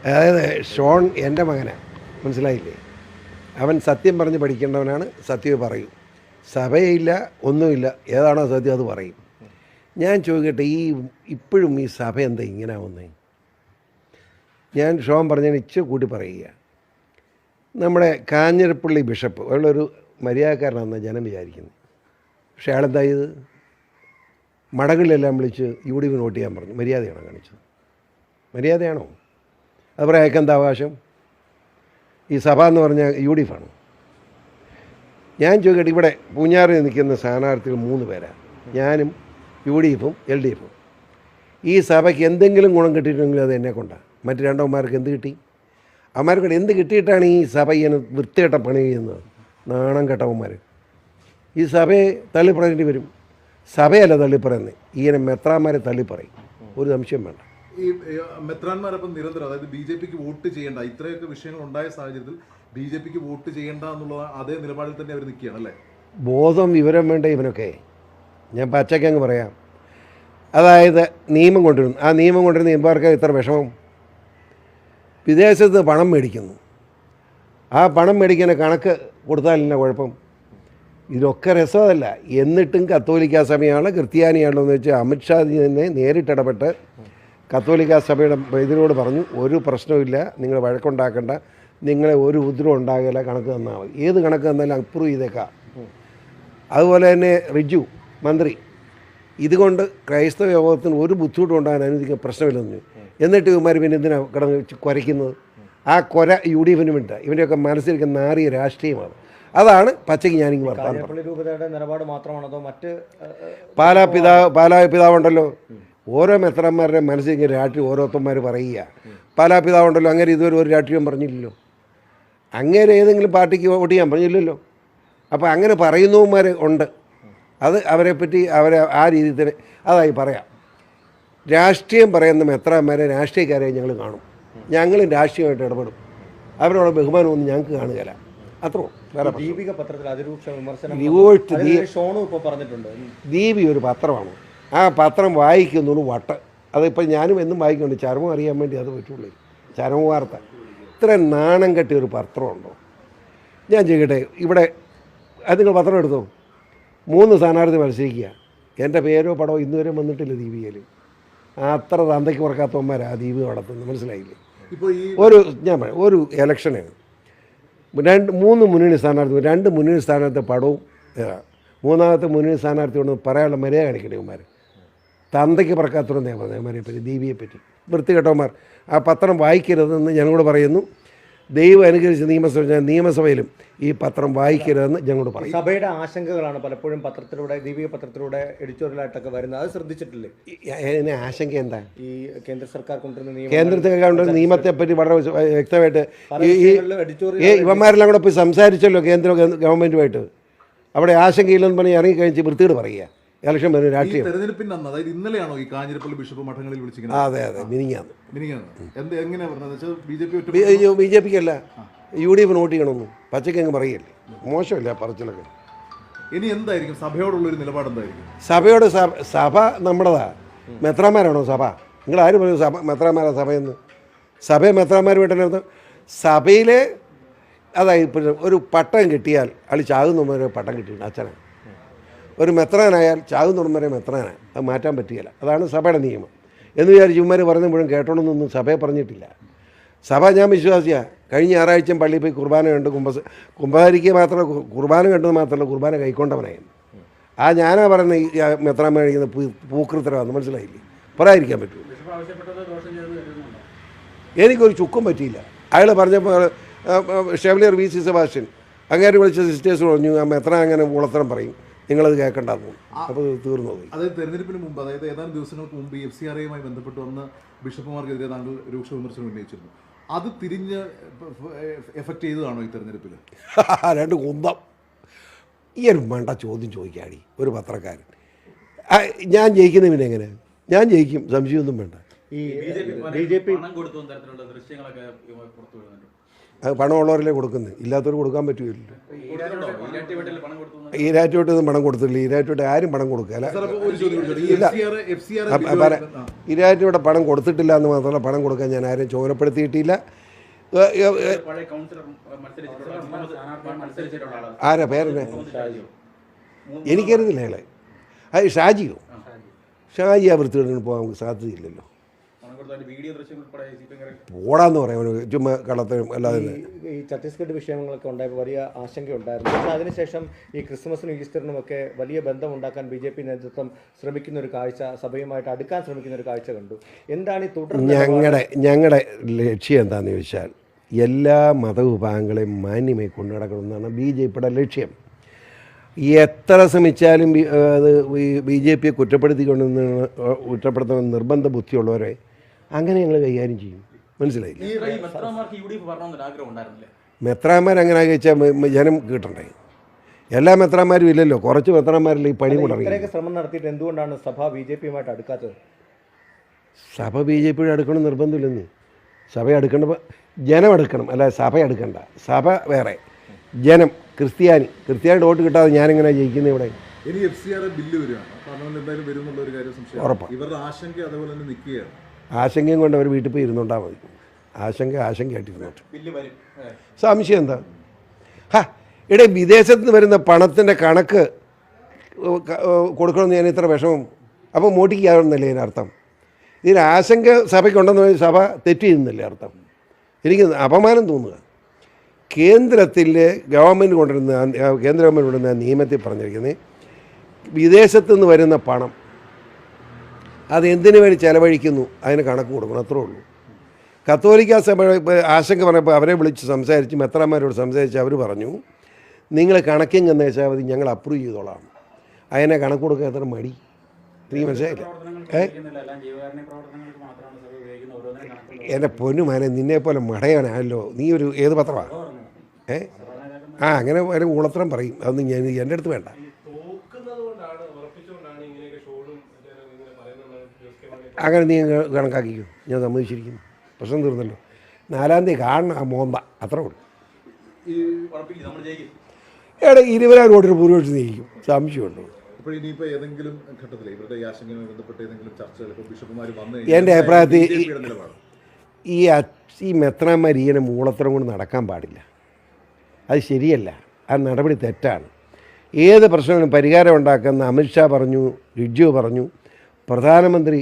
അതായത് ഷോൺ എൻ്റെ മകനാണ്, മനസ്സിലായില്ലേ? അവൻ സത്യം പറഞ്ഞ് പഠിക്കേണ്ടവനാണ്, സത്യം പറയും. സഭയില്ല, ഒന്നുമില്ല, ഏതാണോ സത്യം അത് പറയും. ഞാൻ ചോദിക്കട്ടെ, ഇപ്പോഴും ഈ സഭ എന്താ ഇങ്ങനെ ആവുന്നത്? ഞാൻ ഷോൺ പറഞ്ഞതിന് ഇച്ചിരി കൂട്ടി പറയുക. നമ്മുടെ കാഞ്ഞിരപ്പള്ളി ബിഷപ്പ് ഉള്ളൊരു മര്യാദക്കാരനാണെന്ന് ജനം വിചാരിക്കുന്നു. പക്ഷേ അയാളെന്താ ചെയ്ത്? മടങ്ങളിലെല്ലാം വിളിച്ച് UDF വോട്ട് ചെയ്യാൻ പറഞ്ഞു. മര്യാദയാണോ കാണിച്ചത്? മര്യാദയാണോ? അത് പറയാൻ അയക്കാൻ എന്താ അവകാശം? ഈ സഭ എന്ന് പറഞ്ഞാൽ UDF ആണ്. ഞാൻ ചോദിക്കട്ടെ, ഇവിടെ പൂഞ്ഞാറിൽ നിൽക്കുന്ന സ്ഥാനാർത്ഥികൾ 3 പേരാണ്. ഞാനും UDFും LDFും. ഈ സഭയ്ക്ക് എന്തെങ്കിലും ഗുണം കിട്ടിയിട്ടുണ്ടെങ്കിൽ അത് എന്നെ കൊണ്ടാണ്. മറ്റ് രണ്ടവന്മാർക്ക് എന്ത് കിട്ടി? അവന്മാർക്ക് എന്ത് കിട്ടിയിട്ടാണ് ഈ സഭ ഇങ്ങനെ വൃത്തികെട്ട പണി ചെയ്യുന്നത്? നാണം കെട്ടവന്മാർ. ഈ സഭയെ തള്ളിപ്പറയേണ്ടി വരും. സഭയല്ല തള്ളിപ്പറയുന്നത്, ഇങ്ങനെ മെത്രാന്മാരെ തള്ളിപ്പറയും. ഒരു സംശയം വേണ്ട. ഈ മെത്രാന്മാരപ്പം നിരന്തരം, അതായത് BJPക്ക് വോട്ട് ചെയ്യേണ്ട, ഇത്രയൊക്കെ വിഷയങ്ങൾ ഉണ്ടായ സാഹചര്യത്തിൽ BJPക്ക് വോട്ട് ചെയ്യേണ്ട എന്നുള്ള അതേ നിലപാടിൽ തന്നെ അവർ നിൽക്കുകയാണ് അല്ലേ? ബോധം വിവരം വേണ്ട ഇവനൊക്കെ. ഞാൻ പച്ചക്കങ്ങ് പറയാം. അതായത് നിയമം കൊണ്ടുവരുന്നു. ആ നിയമം കൊണ്ടുവരുന്ന ഇവർക്ക് ഇത്ര വിഷമം. വിദേശത്ത് പണം മേടിക്കുന്നു. ആ പണം മേടിക്കുന്ന കണക്ക് കൊടുത്താലില്ല കുഴപ്പം. ഇതിലൊക്കെ രസമല്ല. എന്നിട്ടും കത്തോലിക്ക സഭയാണ് ക്രിസ്ത്യാനിയാണല്ലോ എന്ന് വെച്ചാൽ അമിത്ഷാ തന്നെ നേരിട്ടിടപെട്ട് കത്തോലിക്ക സഭയുടെ ഇതിനോട് പറഞ്ഞു, ഒരു പ്രശ്നമില്ല, നിങ്ങൾ വഴക്കുണ്ടാക്കേണ്ട, നിങ്ങളെ ഒരു ഉപദ്രവം ഉണ്ടാകില്ല, കണക്ക് തന്നാൽ മതി. ഏത് കണക്ക് തന്നാലും അപ്രൂവ് ചെയ്തേക്കാം. അതുപോലെ തന്നെ റിജു മന്ത്രി ഇതുകൊണ്ട് ക്രൈസ്തവ യോഗത്തിന് ഒരു ബുദ്ധിമുട്ടും ഉണ്ടാകാൻ അനുവദിക്കാൻ പ്രശ്നമില്ലെന്ന്. എന്നിട്ട് ഇവന്മാർ പിന്നെ എന്തിനാണ് കിടന്ന് കുരയ്ക്കുന്നത്? ആ കൊര UDFന് വേണ്ട. ഇവൻ്റെയൊക്കെ മനസ്സിലിരിക്കുന്ന നാറിയ രാഷ്ട്രീയമാണ്. അതാണ് പച്ചയ്ക്ക് ഞാനിങ്ങനെ വർത്താനം പറഞ്ഞു. പാലാ പിതാവുണ്ടല്ലോ, ഓരോ മെത്രാന്മാരുടെ മനസ്സിൽ രാഷ്ട്രീയം ഓരോരുത്തന്മാർ പറയുക. പാലാ പിതാവുണ്ടല്ലോ, അങ്ങനെ ഇതുവരെ ഒരു രാഷ്ട്രീയം പറഞ്ഞില്ലല്ലോ. അങ്ങനെ ഏതെങ്കിലും പാർട്ടിക്ക് വോട്ട് ചെയ്യാൻ പറഞ്ഞില്ലല്ലോ. അപ്പോൾ അങ്ങനെ പറയുന്നവന്മാർ ഉണ്ട്. അത് അവരെപ്പറ്റി അവരെ ആ രീതിയിൽ തന്നെ അതായി പറയാം. രാഷ്ട്രീയം പറയുന്ന മെത്രാന്മാരെ രാഷ്ട്രീയക്കാരെ ഞങ്ങൾ കാണും. ഞങ്ങളും രാഷ്ട്രീയമായിട്ട് ഇടപെടും. അവരോട് ബഹുമാനമൊന്നും ഞങ്ങൾക്ക് കാണുകയില്ല. അത്രോ വേറെ ദീപി ഒരു പത്രമാണ്. ആ പത്രം വായിക്കുന്നുള്ളൂ വട്ട്. അതിപ്പോൾ ഞാനും എന്നും വായിക്കുന്നുണ്ട്. ചരമം അറിയാൻ വേണ്ടി അത് പറ്റുള്ളൂ. ചരമ വാർത്ത. ഇത്ര നാണം കെട്ടിയ ഒരു പത്രമുണ്ടോ? ഞാൻ ചെയ്യട്ടെ, ഇവിടെ അത് നിങ്ങൾ പത്രം എടുത്തോ. 3 സ്ഥാനാർത്ഥി മത്സരിക്കുക. എൻ്റെ പേരോ പടമോ ഇന്നുവരെ വന്നിട്ടില്ല ദീപികയിൽ. അത്ര തന്തയ്ക്ക് പറക്കാത്തവന്മാരാ ആ ദീപി നടത്തുന്നത്, മനസ്സിലായില്ലേ? ഞാൻ പറയാം, ഒരു ഇലക്ഷനാണ് 3 മുന്നണി സ്ഥാനാർത്ഥി, 2 മുന്നണി സ്ഥാനാർത്ഥി പടവും മൂന്നാമത്തെ മുന്നണി സ്ഥാനാർത്ഥി കൊണ്ടൊന്ന് പറയാനുള്ള മര്യാദ കാണിക്കട്ടെ ഇവന്മാർ. തന്തയ്ക്ക് പറക്കാത്തവരെന്നേ പറഞ്ഞത് ഇവന്മാരെ പറ്റി, ദീപിയെ പറ്റി. വൃത്തികെട്ടവന്മാർ. ആ പത്രം വായിക്കരുതെന്ന് ഞങ്ങളോട് പറയുന്നു. ദൈവം അനുകരിച്ച് നിയമസഭയിലും ഈ പത്രം വായിക്കരുതെന്ന് ഞങ്ങളോട് പറയും. സഭയുടെ ആശങ്കകളാണ് പലപ്പോഴും പത്രത്തിലൂടെ, ദീപിക പത്രത്തിലൂടെ എഡിറ്റോറിയലായിട്ടൊക്കെ വരുന്നത്. അത് ശ്രദ്ധിച്ചിട്ടില്ലേ? അതിന് ആശങ്ക എന്താ? ഈ കേന്ദ്ര സർക്കാർ കൊണ്ടുവരുന്ന കേന്ദ്രത്തെ നിയമത്തെപ്പറ്റി വളരെ വ്യക്തമായിട്ട് ഇവന്മാരെല്ലാം കൂടെ പോയി സംസാരിച്ചല്ലോ കേന്ദ്ര ഗവൺമെൻറ്റുമായിട്ട്. അവിടെ ആശങ്കയില്ലെന്ന് പറഞ്ഞ് ഇറങ്ങി കഴിച്ച് വൃത്തിയോട് പറയുക. ഇലക്ഷൻ വരുന്ന രാഷ്ട്രീയം. തെരഞ്ഞെടുപ്പിന് അന്ന്, അതായത് ഇന്നലെയാണോ ഈ കാഞ്ഞിരപ്പള്ളി ബിഷപ്പ് മഠങ്ങളിൽ വിളിച്ചിരിക്കുന്നത്? അതെ, മിനിങ്ങാന്ന്. BJPക്കല്ല, UDF വോട്ട് ചെയ്യണമെന്ന് പച്ചയ്ക്ക് അങ്ങ് പറയല്ലേ. മോശമല്ല പറച്ചിലൊക്കെ. ഇനി എന്തായിരിക്കും സഭയോടുള്ളൊരു നിലപാട്? എന്തായിരിക്കും സഭയോട്? സഭ നമ്മുടേതാ. മെത്രാന്മാരാണോ സഭ? നിങ്ങൾ ആര് പറയും സഭ മെത്രാന്മാരാ സഭയെന്ന്? സഭയെ മെത്രാന്മാർ വീട്ടിനകത്ത് സഭയിലെ അതായത് ഇപ്പോൾ ഒരു പട്ടം കിട്ടിയാൽ അളി ചാകുന്നവരെ പട്ടം കിട്ടിയിട്ടുണ്ട് അച്ഛനാണ്. ഒരു മെത്രാനായാൽ ചാകുന്നവരും വരെ മെത്രാനാണ്. അത് മാറ്റാൻ പറ്റുകയില്ല. അതാണ് സഭയുടെ നിയമം. എന്ന് വിചാരിച്ച് ചുമ്മാർ പറഞ്ഞ മുഴുവൻ കേട്ടോണമെന്നൊന്നും സഭയെ പറഞ്ഞിട്ടില്ല. സഭ ഞാൻ വിശ്വാസിയാണ്. കഴിഞ്ഞ ഞായറാഴ്ച പള്ളിയിൽ പോയി കുർബാന കണ്ട് കുമ്പസാരിക്കുക മാത്രമല്ല, കുർബാന കണ്ടത് മാത്രമല്ല, കുർബാന കൈക്കൊണ്ടവനായിരുന്നു. ആ ഞാനാ പറയുന്നത് ഈ മെത്രാൻ കഴിക്കുന്ന പൂക്കൃത്തരമാണെന്ന് മനസ്സിലായില്ലേ? പറയാതിരിക്കാൻ പറ്റുമോ? എനിക്കൊരു ചുക്കും പറ്റിയില്ല. അയാൾ പറഞ്ഞപ്പോൾ ഷെവലിയർ VC സെബാസ്റ്റ്യൻ അങ്ങനെ വിളിച്ച സിസ്റ്റേഴ്സ് പറഞ്ഞു, ആ മെത്രാൻ അങ്ങനെ ഉളത്തരം പറയും, നിങ്ങളത് കേൾക്കണ്ടെന്ന്. അപ്പോൾ തീർന്നു പോയി. അതായത് തെരഞ്ഞെടുപ്പിന് മുമ്പ്, അതായത് ഏതാനും ദിവസങ്ങൾക്ക് മുമ്പ് FCRAയുമായി ബന്ധപ്പെട്ട് വന്ന് ബിഷപ്പുമാർക്കെതിരെ താങ്കൾ രൂക്ഷ വിമർശനം ഉന്നയിച്ചിരുന്നു. അത് തിരിഞ്ഞ് എഫക്റ്റ് ചെയ്തതാണോ ഈ തെരഞ്ഞെടുപ്പിൽ? 2 കുന്തം. ഈ ഒരു മണ്ട ചോദ്യം ചോദിക്കാടി ഒരു പത്രക്കാരൻ. ഞാൻ ജയിക്കുന്ന പിന്നെ എങ്ങനെ? ഞാൻ ജയിക്കും, സംശയമൊന്നും വേണ്ട. ഈ ബി ജെ പി പണം കൊടുത്തു തരത്തിലുള്ള ദൃശ്യങ്ങളൊക്കെ പുറത്തു വരുന്നുണ്ട്. അത് പണമുള്ളവരല്ലേ കൊടുക്കുന്നത്, ഇല്ലാത്തവർ കൊടുക്കാൻ പറ്റുമല്ലോ. ഈരാറ്റുപേട്ടയിൽ പണം കൊടുത്തു ഈരാറ്റുപേട്ടൊന്നും പണം കൊടുത്തില്ല. ഈരാറ്റുപേട്ട ആരും പണം കൊടുക്കുക സാർ, അപ്പോൾ ഒരു ചോദ്യം കൂടി. ഈ ഇല്ല. FCR ഈരാറ്റുപേട്ട പണം കൊടുത്തിട്ടില്ല എന്ന് മാത്രമല്ല, പണം കൊടുക്കാൻ ഞാൻ ആരും ചുമതലപ്പെടുത്തിയിട്ടില്ല. പഴയ കൗൺസിലർ മത്സരിച്ചിട്ടുള്ള ആളാണ്. ആരാ പേരെന്നെ എനിക്കറിയത്തില്ല അയാളെ. അത് ഷാജിയോ? ഷാജി ആ വൃത്തികേടിന് പോകാൻ നമുക്ക് സാധ്യതയില്ലല്ലോ. പണം കൊടുത്താൽ വീഡിയോ ദൃശ്യങ്ങൾ ഉൾപ്പെടെ CPM ഓടാന്ന് പറയാം ചുമ്മാ കള്ളത്തരം. അല്ലാതെ ഈ ഛത്തീസ്ഗഡ് വിഷയങ്ങളൊക്കെ ഉണ്ടായപ്പോൾ വലിയ ആശങ്കയുണ്ടായിരുന്നു. പക്ഷേ അതിനുശേഷം ഈ ക്രിസ്മസിനും ഈസ്റ്ററിനും ഒക്കെ വലിയ ബന്ധമുണ്ടാക്കാൻ BJP നേതൃത്വം ശ്രമിക്കുന്ന ഒരു കാഴ്ച, സഭയുമായിട്ട് അടുക്കാൻ ശ്രമിക്കുന്ന ഒരു കാഴ്ച കണ്ടു. എന്താണ് ഈ ഞങ്ങളുടെ ലക്ഷ്യം എന്താണെന്ന് ചോദിച്ചാൽ എല്ലാ മതവിഭാഗങ്ങളെയും മാന്യമായി കൊണ്ടു നടക്കണമെന്നാണ് BJPയുടെ ലക്ഷ്യം. എത്ര ശ്രമിച്ചാലും അത് BJPയെ കുറ്റപ്പെടുത്തണമെന്ന് നിർബന്ധ ബുദ്ധിയുള്ളവരെ അങ്ങനെ ഞങ്ങൾ കൈകാര്യം ചെയ്യും. മനസ്സിലായില്ല? മെത്രാന്മാർ അങ്ങനെ കഴിച്ചാൽ ജനം കിട്ടണ്ടേ? എല്ലാ മെത്രാന്മാരും ഇല്ലല്ലോ, കുറച്ച് മെത്രാന്മാരിൽ ഈ പണി കൂടെ ഇത്രയൊക്കെ ശ്രമം നടത്തിയിട്ട് എന്തുകൊണ്ടാണ് സഭ BJPയുമായിട്ട് അടുക്കാത്തത്? സഭ BJPയുടെ അടുക്കണം നിർബന്ധമില്ലെന്ന്. സഭ അടുക്കേണ്ടപ്പോൾ ജനം അടുക്കണം, അല്ല സഭ അടുക്കണ്ട. സഭ വേറെ, ജനം ക്രിസ്ത്യാനി വോട്ട് കിട്ടാതെ ഞാനെങ്ങനെ ജയിക്കുന്നത് ഇവിടെ? ഇനി FCR ബില്ല് വരികയാണ്, പാർലമെന്റ് എന്തായാലും വരും എന്നുള്ള ഒരു കാര്യം സംശയം. ഉറപ്പാണ്. ഇവരുടെ ആശങ്ക അതുപോലെ തന്നെ നിൽക്കുകയാണ്. ആശങ്കയും കൊണ്ട് അവർ വീട്ടിൽ പോയി ഇരുന്നോണ്ടാൽ മതി. ആശങ്കയായിട്ടിരുന്നോട്ട് സംശയം എന്താ? ഇവിടെ വിദേശത്ത് നിന്ന് വരുന്ന പണത്തിൻ്റെ കണക്ക് കൊടുക്കണമെന്ന് ഞാൻ ഇത്ര വിഷമം. അപ്പോൾ മോട്ടിക്കാവുന്നല്ലേ ഇതിനർത്ഥം? ഇതിന് ആശങ്ക സഭയ്ക്കുണ്ടെന്ന് പറഞ്ഞാൽ സഭ തെറ്റ് ചെയ്യുന്നില്ലേ അർത്ഥം? എനിക്ക് അപമാനം തോന്നുക. കേന്ദ്ര ഗവൺമെൻറ് കൊണ്ടുവരുന്ന നിയമത്തിൽ പറഞ്ഞിരിക്കുന്നത് വിദേശത്തു നിന്ന് വരുന്ന പണം അതെന്തിനു വേണ്ടി ചെലവഴിക്കുന്നു അതിന് കണക്ക് കൊടുക്കണം, അത്രേ ഉള്ളൂ. കത്തോലിക്ക സഭ ആശങ്ക പറഞ്ഞപ്പോൾ അവരെ വിളിച്ച് സംസാരിച്ച് മെത്രാന്മാരോട് സംസാരിച്ച് അവർ പറഞ്ഞു, നിങ്ങൾ കണക്കിങ് എന്ന് വെച്ചാൽ മതി, ഞങ്ങൾ അപ്രൂവ് ചെയ്തോളാം. അതിനെ കണക്ക് കൊടുക്കാൻ എത്ര മടി? നീ മനസ്സിലായില്ല? എൻ്റെ പൊന്നുമാനെ, നിന്നെപ്പോലെ മടയാനല്ലോ നീ. ഒരു ഏത് പത്രമാണ്? അങ്ങനെ ഒരു ഊളത്രം പറയും. അതൊന്നും ഞാൻ എൻ്റെ അടുത്ത് വേണ്ട. അങ്ങനെ നീ കണക്കാക്കിക്കോ, ഞാൻ സമ്മതിച്ചിരിക്കുന്നു. പ്രശ്നം തീർന്നല്ലോ. 4-ാം തീയതി കാണണം ആ മോന്ത, അത്രേ ഉള്ളൂ. 20,000 വോട്ടിന് ഭൂരിപക്ഷം ജയിക്കും, സംശയമുണ്ടോ? ഇപ്പോൾ ഇനിയിപ്പോൾ ഏതെങ്കിലും ഘട്ടത്തിൽ ഇവരുടെ ഈ ആശങ്കയുമായി ബന്ധപ്പെട്ട് ഏതെങ്കിലും ചർച്ചകൾ ഇപ്പോൾ ബിഷപ്പുമാർ വന്നു എൻ്റെ അഭിപ്രായത്തിൽ ഈ മെത്രാന്മാർ ഇങ്ങനെ മൂളത്തരം കൊണ്ട് നടക്കാൻ പാടില്ല. അത് ശരിയല്ല, ആ നടപടി തെറ്റാണ്. ഏത് പ്രശ്നത്തിനും പരിഹാരം ഉണ്ടാക്കുന്ന അമിത്ഷാ പറഞ്ഞു, റിജ്ജു പറഞ്ഞു, പ്രധാനമന്ത്രി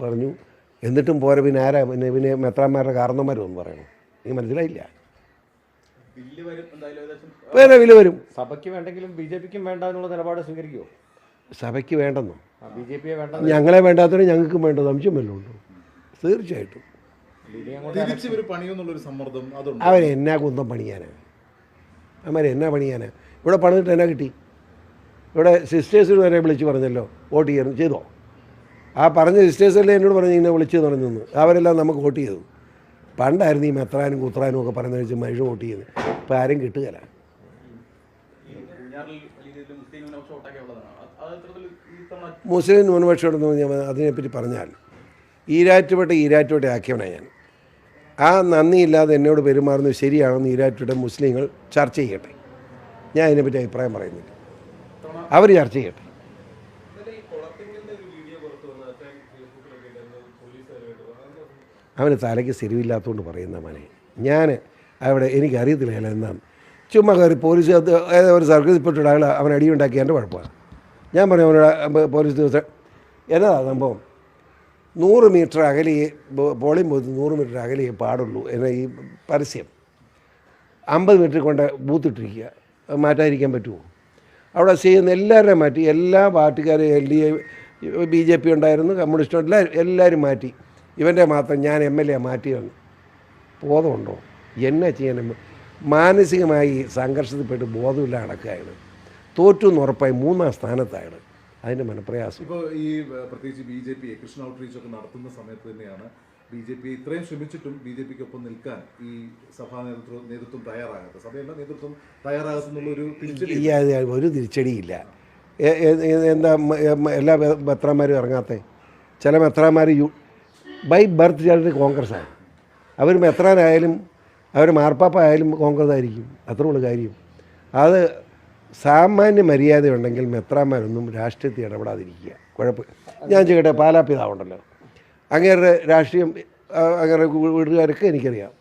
പറഞ്ഞു, എന്നിട്ടും പോരെ. പിന്നെ ആരാ പിന്നെ മെത്രാന്മാരുടെ കാരണന്മാരൊന്നും പറയണം? നീ മനസ്സിലായില്ല? വേറെ വില വരും. സഭയ്ക്ക് വേണ്ടെങ്കിലും BJPക്കും വേണ്ട എന്നുള്ള നിലപാട് സ്വീകരിക്കുമോ? സഭയ്ക്ക് വേണ്ടെന്നോ? BJPയെ വേണ്ട, ഞങ്ങളെ വേണ്ടാത്തവരെ ഞങ്ങൾക്കും വേണ്ട. സംശയം വല്ലതും ഉണ്ടോ? തീർച്ചയായിട്ടും. തിരിച്ച് ഇവർ പണിയെന്നുള്ളൊരു സമ്മർദ്ദം അതുണ്ട്. അവരെന്നാ കുന്തം പണിയാനാണ്? അവരെന്നാ പണിയാനാണ്? ഇവിടെ പണിതിട്ട് എന്നാ കിട്ടി? ഇവിടെ സിസ്റ്റേഴ്സിന് വരെ വിളിച്ച് പറഞ്ഞല്ലോ വോട്ട് ചെയ്യണം, ചെയ്തോ? ആ പറഞ്ഞ സിസ്റ്റേഴ്സല്ലേ എന്നോട് പറഞ്ഞ് ഇങ്ങനെ വിളിച്ചെന്ന് പറഞ്ഞു നിന്ന്. അവരെല്ലാം നമുക്ക് വോട്ട് ചെയ്തു. പണ്ടായിരുന്നു ഈ മെത്രാനും കുത്രാനും ഒക്കെ പറയുന്നത് വെച്ച് മനുഷ്യൻ വോട്ട് ചെയ്യുന്നത്. ഇപ്പോൾ ആരും കിട്ടുകയില്ല. മുസ്ലിം ന്യൂനപക്ഷം ഉണ്ടെന്ന് ഞാൻ അതിനെപ്പറ്റി പറഞ്ഞാൽ ഈരാറ്റുപേട്ട ആക്കിയവനാണ് ഞാൻ. ആ നന്ദിയില്ലാതെ എന്നോട് പെരുമാറുന്നത് ശരിയാണെന്ന് ഈരാറ്റുപേട്ട മുസ്ലിങ്ങൾ ചർച്ച ചെയ്യട്ടെ. ഞാൻ അതിനെപ്പറ്റി അഭിപ്രായം പറയുന്നില്ല. അവർ ചർച്ച ചെയ്യട്ടെ. അവന് തലയ്ക്ക് സ്ഥിരമില്ലാത്തതുകൊണ്ട് പറയുന്ന മനെ. ഞാൻ അവിടെ എനിക്കറിയത്തില്ല അയാൾ എന്താണ്. ചുമ്മാ കയറി പോലീസ് ഒരു സർക്കിൾ ഇപ്പോഴത്തെ ആൾ അവൻ അടിയുണ്ടാക്കി എൻ്റെ കുഴപ്പമാണ്. ഞാൻ പറഞ്ഞു അവനോട് പോലീസ് ദിവസം എന്നതാ സംഭവം, 100 മീറ്റർ അകലെയേ പോളിംഗ് ബൂത്ത് 100 മീറ്റർ അകലെയേ പാടുള്ളൂ എന്ന ഈ പരസ്യം 50 മീറ്റർ കൊണ്ട് ബൂത്തിട്ടിരിക്കുക. മാറ്റാതിരിക്കാൻ പറ്റുമോ? അവിടെ ചെയ്യുന്ന എല്ലാവരെയും മാറ്റി. എല്ലാ പാർട്ടിക്കാരും LDA BJP ഉണ്ടായിരുന്നു, കമ്മ്യൂണിസ്റ്റ് എല്ലാവരും മാറ്റി. ഇവൻ്റെ മാത്രം ഞാൻ MLA മാറ്റിയാണ്. ബോധമുണ്ടോ? എന്നെ ചെയ്യാൻ? മാനസികമായി സംഘർഷത്തിൽപ്പെട്ട് ബോധമില്ല നടക്കുകയാണ്. തോറ്റു എന്ന് ഉറപ്പായി 3-ാം സ്ഥാനത്തായത്. അതിൻ്റെ മനപ്രയാസം. ഇപ്പോൾ ഈ പ്രത്യേകിച്ച് BJP കൃഷ്ണ ഔട്ട്റീച്ച് ഒക്കെ നടത്തുന്ന സമയത്ത് തന്നെയാണ് BJP ഇത്രയും ശ്രമിച്ചിട്ടും BJPക്കൊപ്പം നിൽക്കാൻ ഈ സഭാ നേതൃത്വം തയ്യാറാകാത്ത, സഭയല്ല നേതൃത്വം തയ്യാറാകുന്നുള്ളൊരു തിരിച്ചടി. ഒരു തിരിച്ചടിയില്ല. എന്താ എല്ലാ മെത്രാന്മാരും ഇറങ്ങാത്ത? ചില മെത്രാന്മാർ ബൈ ബർത്ത് ചിലർ കോൺഗ്രസ്സാണ്. അവർ മെത്രാനായാലും അവർ മാർപ്പാപ്പ ആയാലും കോൺഗ്രസ് ആയിരിക്കും. അത്രേ ഉള്ളൂ കാര്യം. അത് സാമാന്യ മര്യാദയുണ്ടെങ്കിൽ മെത്രാന്മാരൊന്നും രാഷ്ട്രീയത്തിൽ ഇടപെടാതിരിക്കുക. ഞാൻ ചെയ്യട്ടെ, പാലാപ്പിതാവുണ്ടല്ലോ, അങ്ങേരുടെ രാഷ്ട്രീയം അങ്ങനെ വീട്ടുകാരൊക്കെ എനിക്കറിയാം.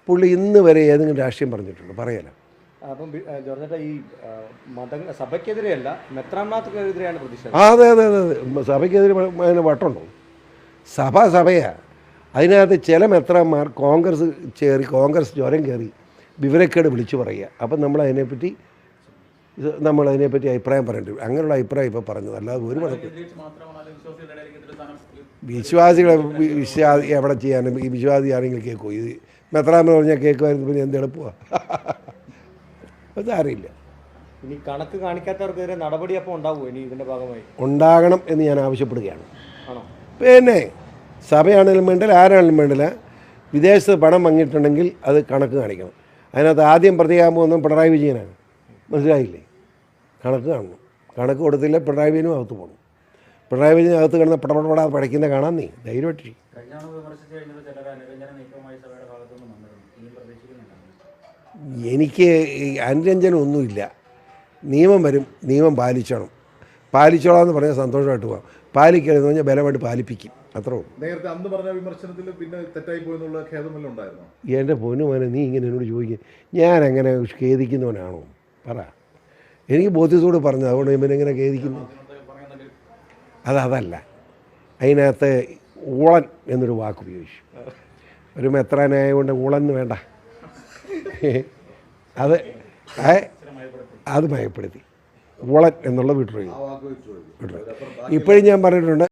പുള്ളി ഇന്ന് വരെ ഏതെങ്കിലും രാഷ്ട്രീയം പറഞ്ഞിട്ടുണ്ടോ? പറയല. അപ്പം ജോർജേട്ടാ, ഈ സഭയ്ക്കെതിരെയല്ല മെത്രാന്മാർക്കെതിരെയാണ് പ്രതിഷേധം. അതെ അതെ അതെ അതെ, സഭയ്ക്കെതിരെ അതിന് വട്ടുണ്ടോ? സഭയാണ്. അതിനകത്ത് ചില മെത്രാന്മാർ കോൺഗ്രസ് കോൺഗ്രസ് ജ്വരം കയറി വിവരക്കേട് വിളിച്ചു പറയുക. അപ്പം നമ്മളതിനെപ്പറ്റി അഭിപ്രായം പറയേണ്ടി വരും. അങ്ങനെയുള്ള അഭിപ്രായം ഇപ്പോൾ പറഞ്ഞത്, അല്ലാതെ ഒരു വിശ്വാസികളെ എവിടെ ചെയ്യാനും ഈ വിശ്വാസി ആരെങ്കിലും കേൾക്കുമോ? ഇത് മെത്രാന്ന് പറഞ്ഞാൽ കേൾക്കുമായിരുന്നു, പിന്നെ എന്ത് എളുപ്പമാണ്? അതറിയില്ല. ഇനി കണക്ക് കാണിക്കാത്തവർക്കെതിരെ നടപടി അപ്പോൾ ഉണ്ടാവുമോ ഇനി ഇതിൻ്റെ ഭാഗമായി? ഉണ്ടാകണം എന്ന് ഞാൻ ആവശ്യപ്പെടുകയാണ്. ആണോ? പിന്നെ സഭയാണെങ്കിലും വേണ്ടില്ല, ആരാണെങ്കിലും വേണ്ടില്ല, വിദേശത്ത് പണം വാങ്ങിയിട്ടുണ്ടെങ്കിൽ അത് കണക്ക് കാണിക്കണം. അതിനകത്ത് ആദ്യം പ്രതിയാകാൻ പോകുന്നത് പിണറായി വിജയനാണ്. മനസ്സിലായില്ലേ? കണക്ക് കാണണം. കണക്ക് കൊടുത്തില്ല പിണറായി വിജയനും അകത്ത് പോകണം. പിണറായി വിജയൻ അകത്ത് കിടന്ന് പടപടപടാതെ പഠിക്കുന്ന കാണാൻ നീ ധൈര്യമായിട്ട്. എനിക്ക് അനുരഞ്ജനമൊന്നുമില്ല. നിയമം വരും, നിയമം പാലിച്ചോളാം എന്ന് പറഞ്ഞാൽ സന്തോഷമായിട്ട് പോകാം. പാലിക്കരുതെന്ന് പറഞ്ഞാൽ ബലമായിട്ട് പാലിപ്പിക്കും. അത്രേ ഉള്ളൂ. നേരത്തെ അന്ന് പറഞ്ഞ വിമർശനത്തിൽ പിന്നെ തെറ്റായി പോയെന്നുള്ള ഖേദമെല്ലാം ഉണ്ടായിരുന്നു. എൻ്റെ പൊന്നുമോനെ, നീ ഇങ്ങനെ എന്നോട് ചോദിക്കുക, ഞാൻ അങ്ങനെ ഖേദിക്കുന്നവനാണോ? പറ. എനിക്ക് ബോധ്യത്തോട് പറഞ്ഞു, അതുകൊണ്ട് ഇവൻ എങ്ങനെ ഖേദിക്കുന്നു? അതല്ല, അതിനകത്ത് ഊളൻ എന്നൊരു വാക്ക് ഉപയോഗിച്ചു. ഒരു മെത്രാനായതുകൊണ്ട് ഊളൻ വേണ്ട, അത് മയപ്പെടുത്തി ഊളൻ എന്നുള്ള വിട്ടു. ഇപ്പോഴും ഞാൻ പറഞ്ഞിട്ടുണ്ട്,